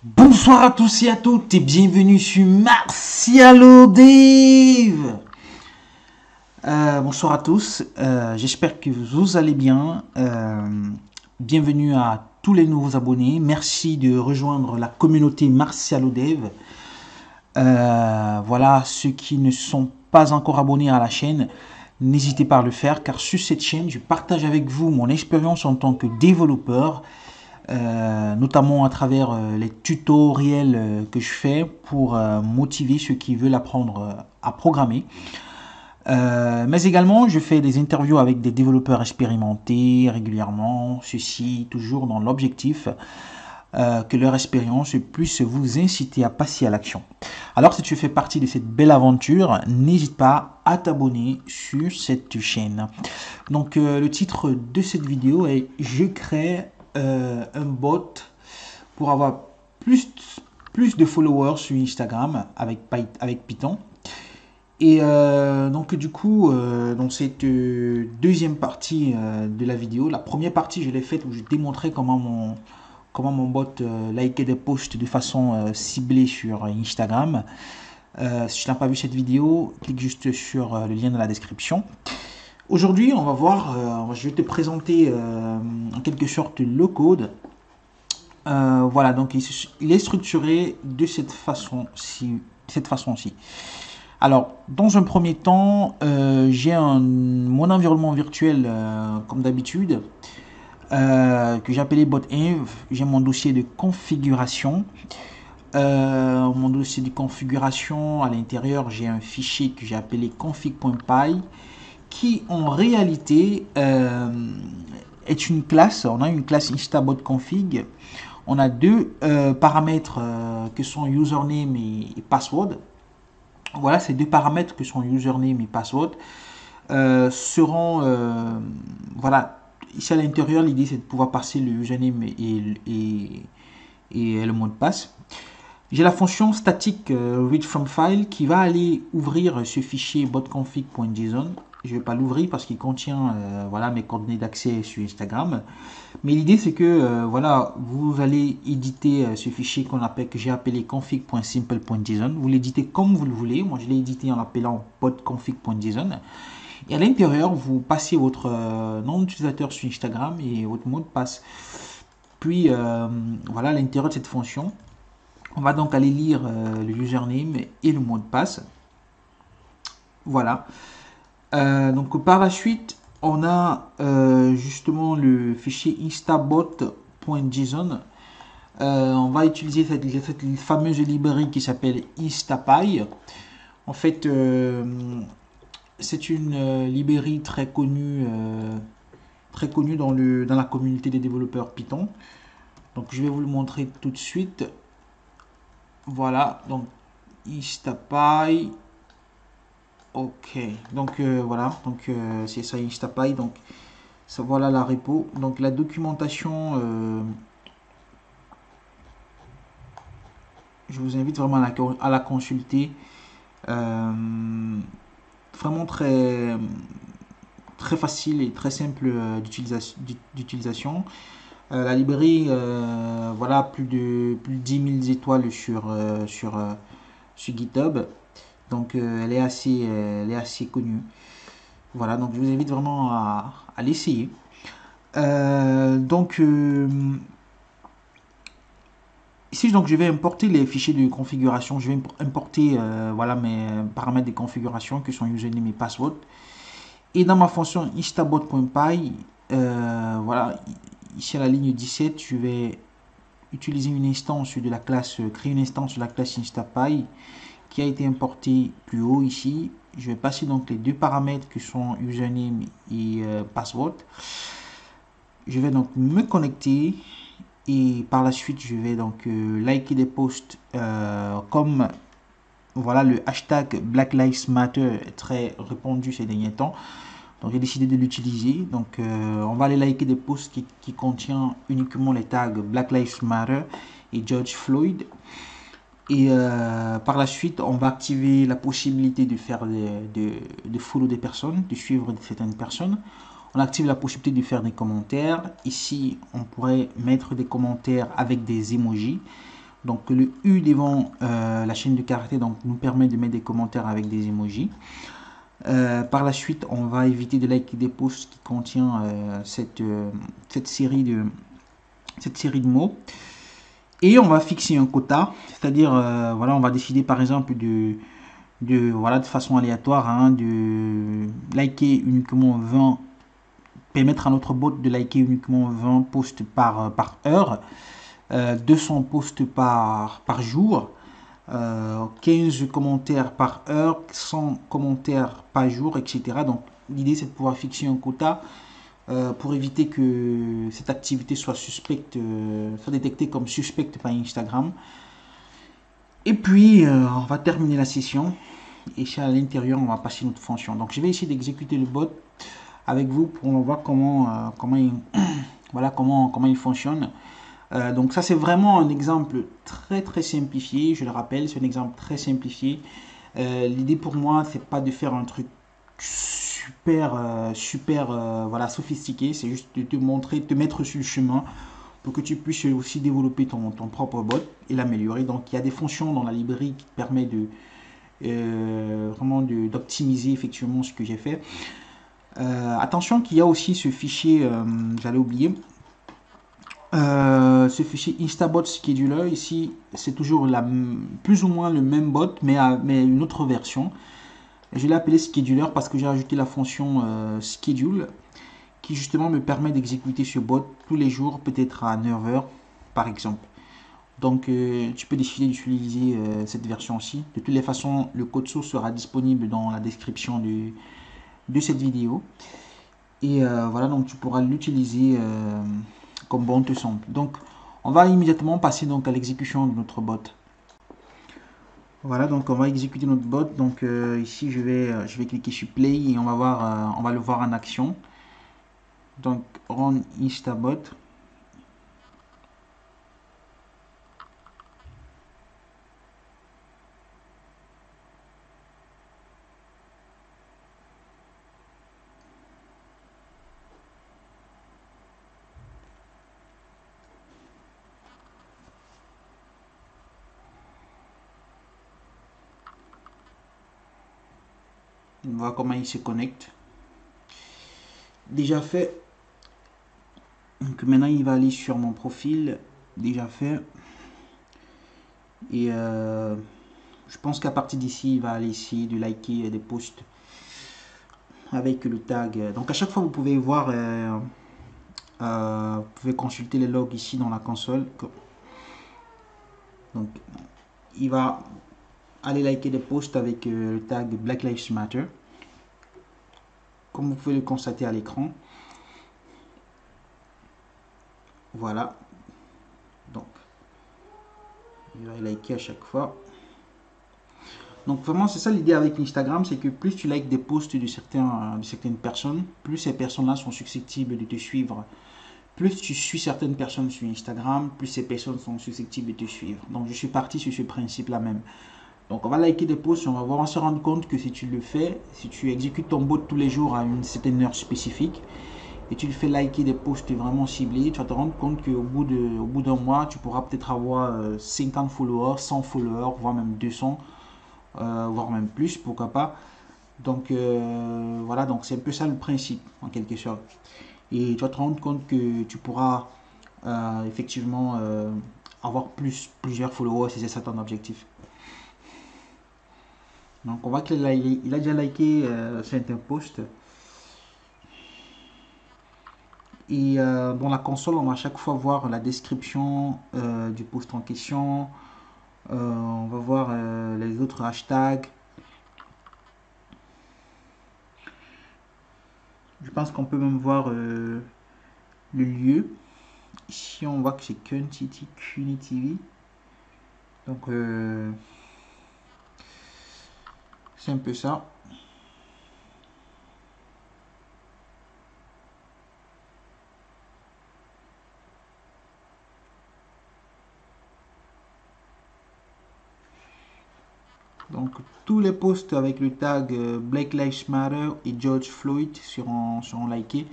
Bonsoir à tous et à toutes et bienvenue sur Martialo Dave. Bonsoir à tous, j'espère que vous allez bien. Bienvenue à tous les nouveaux abonnés. Merci de rejoindre la communauté Martialo Dave. Voilà, ceux qui ne sont pas encore abonnés à la chaîne, n'hésitez pas à le faire car sur cette chaîne, je partage avec vous mon expérience en tant que développeur. Notamment à travers les tutoriels que je fais pour motiver ceux qui veulent apprendre à programmer. Mais également, je fais des interviews avec des développeurs expérimentés régulièrement, ceci toujours dans l'objectif que leur expérience puisse vous inciter à passer à l'action. Alors, si tu fais partie de cette belle aventure, n'hésite pas à t'abonner sur cette chaîne. Donc, le titre de cette vidéo est « Je crée un bot pour avoir plus de followers sur Instagram avec Python. » Et donc du coup, dans cette deuxième partie de la vidéo, la première partie je l'ai faite où je démontrais comment mon bot likait des posts de façon ciblée sur Instagram. Si tu n'as pas vu cette vidéo, clique juste sur le lien dans la description. Aujourd'hui, on va voir, je vais te présenter en quelque sorte le code. Voilà, donc il est structuré de cette façon-ci. Alors, dans un premier temps, j'ai mon environnement virtuel comme d'habitude que j'ai appelé botenv. J'ai mon dossier de configuration. Mon dossier de configuration, à l'intérieur, j'ai un fichier que j'ai appelé config.py qui en réalité est une classe. On a une classe instabotconfig. On a deux paramètres que sont username et password. Voilà, ces deux paramètres que sont username et password seront, voilà, ici à l'intérieur, l'idée c'est de pouvoir passer le username et le mot de passe. J'ai la fonction statique read from file qui va aller ouvrir ce fichier botconfig.json. Je ne vais pas l'ouvrir parce qu'il contient voilà, mes coordonnées d'accès sur Instagram. Mais l'idée c'est que voilà, vous allez éditer ce fichier que j'ai appelé config.simple.json. Vous l'éditez comme vous le voulez. Moi je l'ai édité en l'appelant botconfig.json. Et à l'intérieur, vous passez votre nom d'utilisateur sur Instagram et votre mot de passe. Puis voilà, à l'intérieur de cette fonction, on va donc aller lire le username et le mot de passe. Voilà. Donc par la suite, on a justement le fichier instabot.json. On va utiliser cette fameuse librairie qui s'appelle instapy. En fait, c'est une librairie très connue dans la communauté des développeurs Python. Donc je vais vous le montrer tout de suite. Voilà, donc instapy. Ok, donc voilà, donc c'est ça instapy. Donc ça, voilà la repo. Donc la documentation, je vous invite vraiment à la consulter. Vraiment très facile et très simple d'utilisation. La librairie, voilà, plus de 10 000 étoiles sur GitHub. Donc elle est assez connue. Voilà, donc je vous invite vraiment à l'essayer. Ici, donc, je vais importer les fichiers de configuration. Je vais importer voilà, mes paramètres de configuration qui sont username et password. Et dans ma fonction instabot.py, voilà, ici à la ligne 17, je vais utiliser une instance de la classe, créer une instance de la classe instapy qui a été importée plus haut ici. Je vais passer donc les deux paramètres qui sont username et password. Je vais donc me connecter. Et par la suite, je vais donc liker des posts comme voilà, le hashtag Black Lives Matter est très répandu ces derniers temps. Donc j'ai décidé de l'utiliser. Donc on va aller liker des posts qui contiennent uniquement les tags Black Lives Matter et George Floyd. Et par la suite, on va activer la possibilité de faire de follow des personnes, de suivre certaines personnes. On active la possibilité de faire des commentaires. Ici, on pourrait mettre des commentaires avec des emojis. Donc le U devant la chaîne de caractères donc, nous permet de mettre des commentaires avec des emojis. Par la suite, on va éviter de liker des posts qui contient cette série de mots. Et on va fixer un quota, c'est-à-dire, voilà, on va décider par exemple voilà, de façon aléatoire, hein, de liker uniquement 20, permettre à notre bot de liker uniquement 20 posts par heure, 200 posts par jour, 15 commentaires par heure, 100 commentaires par jour, etc. Donc l'idée c'est de pouvoir fixer un quota pour éviter que cette activité soit suspecte, soit détectée comme suspecte par Instagram. Et puis on va terminer la session et à l'intérieur on va passer notre fonction. Donc je vais essayer d'exécuter le bot avec vous pour voir comment voilà, comment il fonctionne. Donc ça c'est vraiment un exemple très simplifié, je le rappelle, c'est un exemple très simplifié. L'idée pour moi c'est pas de faire un truc super voilà, sophistiqué, c'est juste de te montrer, de te mettre sur le chemin pour que tu puisses aussi développer ton propre bot et l'améliorer. Donc il y a des fonctions dans la librairie qui te permettent vraiment d'optimiser effectivement ce que j'ai fait. Attention qu'il y a aussi ce fichier, j'allais oublier, ce fichier Instabot Scheduler. Ici c'est toujours plus ou moins le même bot mais une autre version. Je l'ai appelé Scheduler parce que j'ai ajouté la fonction Schedule qui justement me permet d'exécuter ce bot tous les jours, peut-être à 9h par exemple. Donc tu peux décider d'utiliser cette version aussi. De toutes les façons, le code source sera disponible dans la description de cette vidéo. Et voilà, donc tu pourras l'utiliser comme bon te semble. Donc on va immédiatement passer donc à l'exécution de notre bot. Voilà, donc on va exécuter notre bot. Donc ici je vais cliquer sur play et on va le voir en action. Donc run Instabot. On voit comment il se connecte. Déjà fait. Donc maintenant il va aller sur mon profil. Déjà fait. Et je pense qu'à partir d'ici, il va aller essayer de liker des posts avec le tag. Donc à chaque fois, vous pouvez voir, vous pouvez consulter les logs ici dans la console. Donc il va aller liker des posts avec le tag Black Lives Matter. Comme vous pouvez le constater à l'écran. Voilà. Donc il va liker à chaque fois. Donc vraiment c'est ça l'idée avec Instagram, c'est que plus tu likes des posts de certaines personnes, plus ces personnes-là sont susceptibles de te suivre. Plus tu suis certaines personnes sur Instagram, plus ces personnes sont susceptibles de te suivre. Donc je suis parti sur ce principe-là même. Donc on va liker des posts, on va se rendre compte que si tu le fais, si tu exécutes ton bot tous les jours à une certaine heure spécifique, et tu le fais liker des posts vraiment ciblés, tu vas te rendre compte qu'au bout d'un mois, tu pourras peut-être avoir 50 followers, 100 followers, voire même 200, voire même plus, pourquoi pas. Donc voilà, donc c'est un peu ça le principe en quelque sorte. Et tu vas te rendre compte que tu pourras effectivement avoir plusieurs followers si c'est ça ton objectif. Donc on voit qu'il a déjà liké certains posts. Et dans la console, on va à chaque fois voir la description du post en question. On va voir les autres hashtags. Je pense qu'on peut même voir le lieu. Ici, on voit que c'est CUNY-TV. Donc, c'est un peu ça. Donc, tous les posts avec le tag Black Lives Matter et George Floyd seront likés.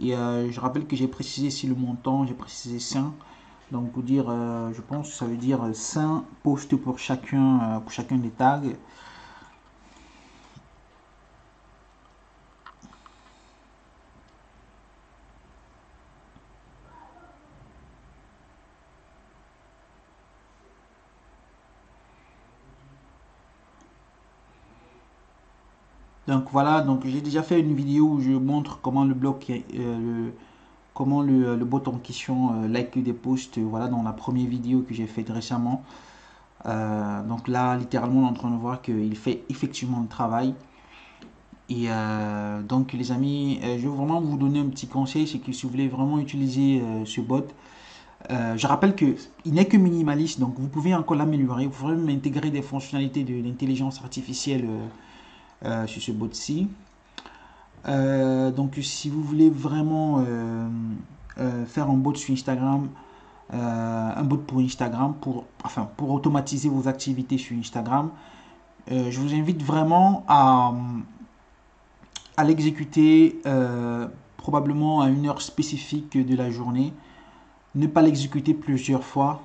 Et je rappelle que j'ai précisé ici le montant, j'ai précisé 100. Donc pour dire, je pense que ça veut dire 5 posts pour chacun des tags. Donc voilà, donc j'ai déjà fait une vidéo où je montre comment le bloc, comment le bot en question like des posts, voilà, dans la première vidéo que j'ai faite récemment. Donc là, littéralement, on est en train de voir qu'il fait effectivement le travail. Et donc les amis, je veux vraiment vous donner un petit conseil, c'est que si vous voulez vraiment utiliser ce bot, je rappelle que il n'est que minimaliste, donc vous pouvez encore l'améliorer, vous pouvez même intégrer des fonctionnalités de l'intelligence artificielle sur ce bot-ci. Donc si vous voulez vraiment faire un bot sur Instagram, un bot pour Instagram, pour automatiser vos activités sur Instagram, je vous invite vraiment à l'exécuter probablement à une heure spécifique de la journée. Ne pas l'exécuter plusieurs fois,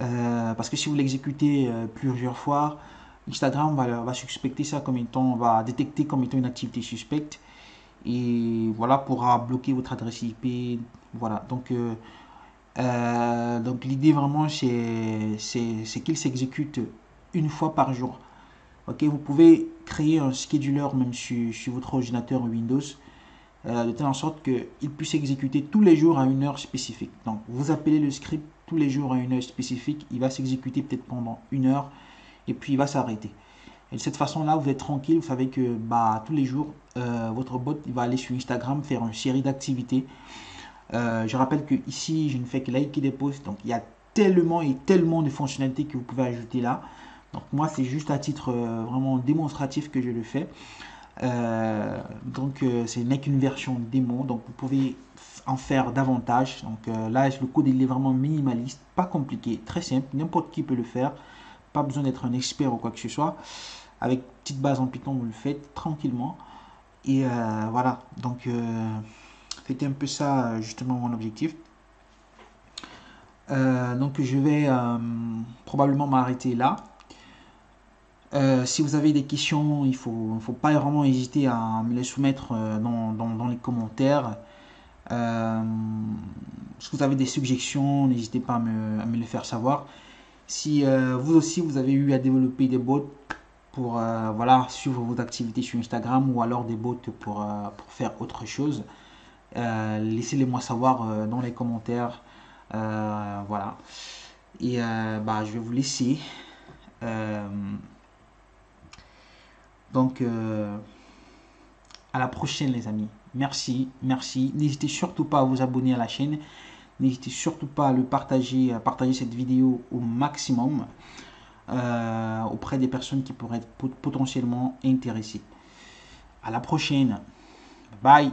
parce que si vous l'exécutez plusieurs fois, Instagram va suspecter ça comme étant, va détecter comme étant une activité suspecte et voilà, pourra bloquer votre adresse IP. Voilà, donc l'idée vraiment c'est qu'il s'exécute une fois par jour. Ok, vous pouvez créer un scheduler même sur votre ordinateur Windows de telle en sorte qu'il puisse exécuter tous les jours à une heure spécifique. Donc vous appelez le script tous les jours à une heure spécifique, il va s'exécuter peut-être pendant une heure et puis il va s'arrêter. Et de cette façon-là, vous êtes tranquille, vous savez que bah, tous les jours, votre bot il va aller sur Instagram faire une série d'activités. Je rappelle que ici, je ne fais que liker des posts, donc il y a tellement et tellement de fonctionnalités que vous pouvez ajouter là. Donc moi, c'est juste à titre vraiment démonstratif que je le fais. Ce n'est qu'une version démo, donc vous pouvez en faire davantage. Donc là, le code il est vraiment minimaliste, pas compliqué, très simple, n'importe qui peut le faire. Pas besoin d'être un expert ou quoi que ce soit. Avec petite base en Python, vous le faites tranquillement. Et voilà, donc c'était un peu ça justement mon objectif. Donc je vais probablement m'arrêter là. Si vous avez des questions, il faut pas vraiment hésiter à me les soumettre dans les commentaires. Si vous avez des suggestions, n'hésitez pas à me les faire savoir. Si vous aussi vous avez eu à développer des bots pour voilà, suivre vos activités sur Instagram ou alors des bots pour faire autre chose, laissez-les moi savoir dans les commentaires. Voilà. Et bah, je vais vous laisser. Euh, donc, à la prochaine, les amis. Merci, merci. N'hésitez surtout pas à vous abonner à la chaîne. N'hésitez surtout pas à le partager, à partager cette vidéo au maximum auprès des personnes qui pourraient être potentiellement intéressées. À la prochaine. Bye.